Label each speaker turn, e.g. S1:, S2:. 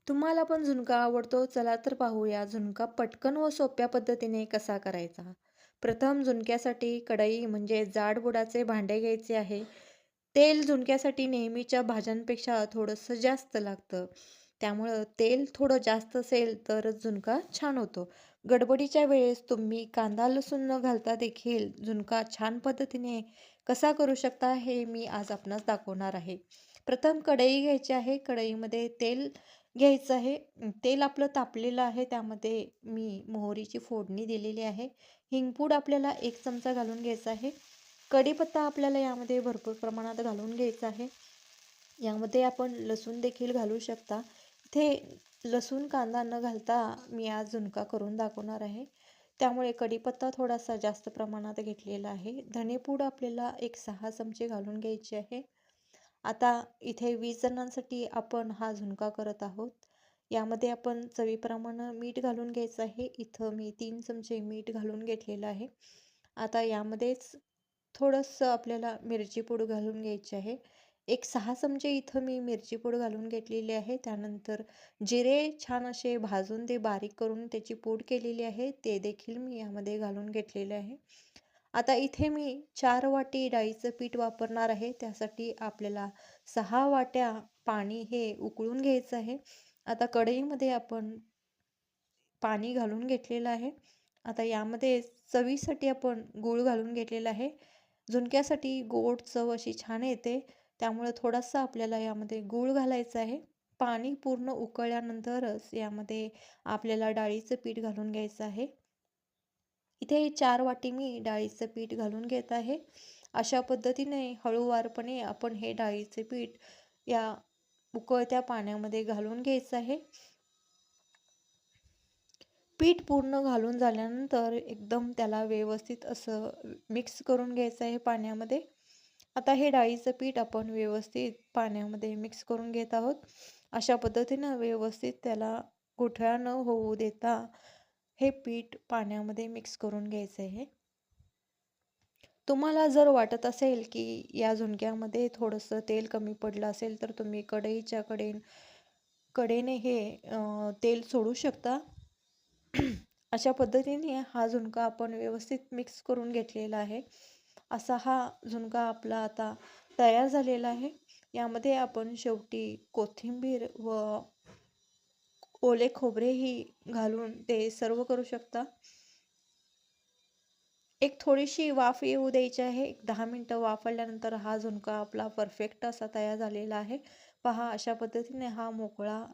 S1: तुम्हाला पण झुणका आवडतो? चला तर पाहूया झुणका पटकन व सोप्या पद्धतीने कसा करायचा. प्रथम झुणक्यासाठी कढई म्हणजे जाड बुडाचे भांडे घ्यायचे आहे. तेल झुणक्यासाठी नेहमीच्या भाज्यांपेक्षा थोडंसं जास्त लागतं. त्यामुळं तेल थोडं जास्त असेल तरच झुणका छान होतो. गडबडीच्या वेळेस तुम्ही कांदा लसूण न घालता देखील झुणका छान पद्धतीने कसा करू शकता हे मी आज आपणास दाखवणार आहे. प्रथम कढई घ्यायची आहे. कढईमध्ये तेल घ्यायचं आहे. तेल आपलं तापलेलं आहे. त्यामध्ये मी मोहरीची फोडणी दिलेली आहे. हिंगपूड आपल्याला 1 चमचा घालून घ्यायचा आहे. कढीपत्ता आपल्याला यामध्ये भरपूर प्रमाणात घालून घ्यायचा आहे. यामध्ये आपण लसूण देखील घालू शकता. इथे लसूण, कांदा न घालता मी आज झुणका करून दाखवणार आहे. त्यामुळे कढीपत्ता थोडासा जास्त प्रमाणात घेतलेला आहे. धनेपूड आपल्याला एक 6 चमचे घालून घ्यायची आहे. आता इथे 20 जणांसाठी आपण हा झुणका करत आहोत. यामध्ये आपण चवीप्रमाणे मीठ घालून घ्यायचं आहे. इथं मी 3 चमचे मीठ घालून घेतलेलं आहे. आता यामध्येच थोडंसं आपल्याला मिरची पूड घालून घ्यायची आहे. एक 6 चमचे इथं मी मिरची पूड घालून घेतलेली आहे. त्यानंतर जिरे छान असे भाजून ते बारीक करून त्याची पूड केलेली आहे. ते देखील मी यामध्ये घालून घेतलेले आहे. आता इथे मी 4 वाटी डाळीचं पीठ वापरणार आहे. त्यासाठी आपल्याला 6 वाट्या पाणी हे उकळून घ्यायचं आहे. आता कढईमध्ये आपण पाणी घालून घेतलेलं आहे. आता यामध्ये चवीसाठी आपण गूळ घालून घेतलेला आहे. झुणक्यासाठी गोड चव अशी छान येते. त्यामुळे थोडासा आपल्याला यामध्ये गूळ घालायचा आहे. पाणी पूर्ण उकळल्यानंतरच यामध्ये आपल्याला डाळीचं पीठ घालून घ्यायचं आहे. इथे 4 वाटी मी डाळीचं पीठ घालून घेत आहे. अशा पद्धतीने हळूवारपणे आपण हे डाळीचे पीठ या उकळत्या पाण्यामध्ये घालून घ्यायचं आहे. पीठ पूर्ण घालून झाल्यानंतर एकदम त्याला व्यवस्थित असं मिक्स करून घ्यायचं आहे पाण्यामध्ये. आता हे डाळीचं पीठ आपण व्यवस्थित पाण्यामध्ये मिक्स करून घेत आहोत. अशा पद्धतीनं व्यवस्थित त्याला गुठळ्या न होऊ देता हे पीठ पाण्यामध्ये मिक्स करून घ्यायचं आहे. तुम्हाला जर वाटत असेल की या झुणक्यामध्ये थोडंसं तेल कमी पडलं असेल तर तुम्ही कढईच्या कडेने हे तेल सोडू शकता. अशा पद्धतीने हा झुणका आपण व्यवस्थित मिक्स करून घेतलेला आहे. असा हा झुणका आपला आता तयार झालेला आहे. यामध्ये आपण शेवटी कोथिंबीर व ओले खोबरेही घालून ते सर्व करू शकता. एक थोडीशी वाफ येऊ द्यायची आहे. एक 10 मिनिटं वाफवल्यानंतर हा झुणका आपला परफेक्ट असा तयार झालेला आहे. पहा अशा पद्धतीने हा मोकळा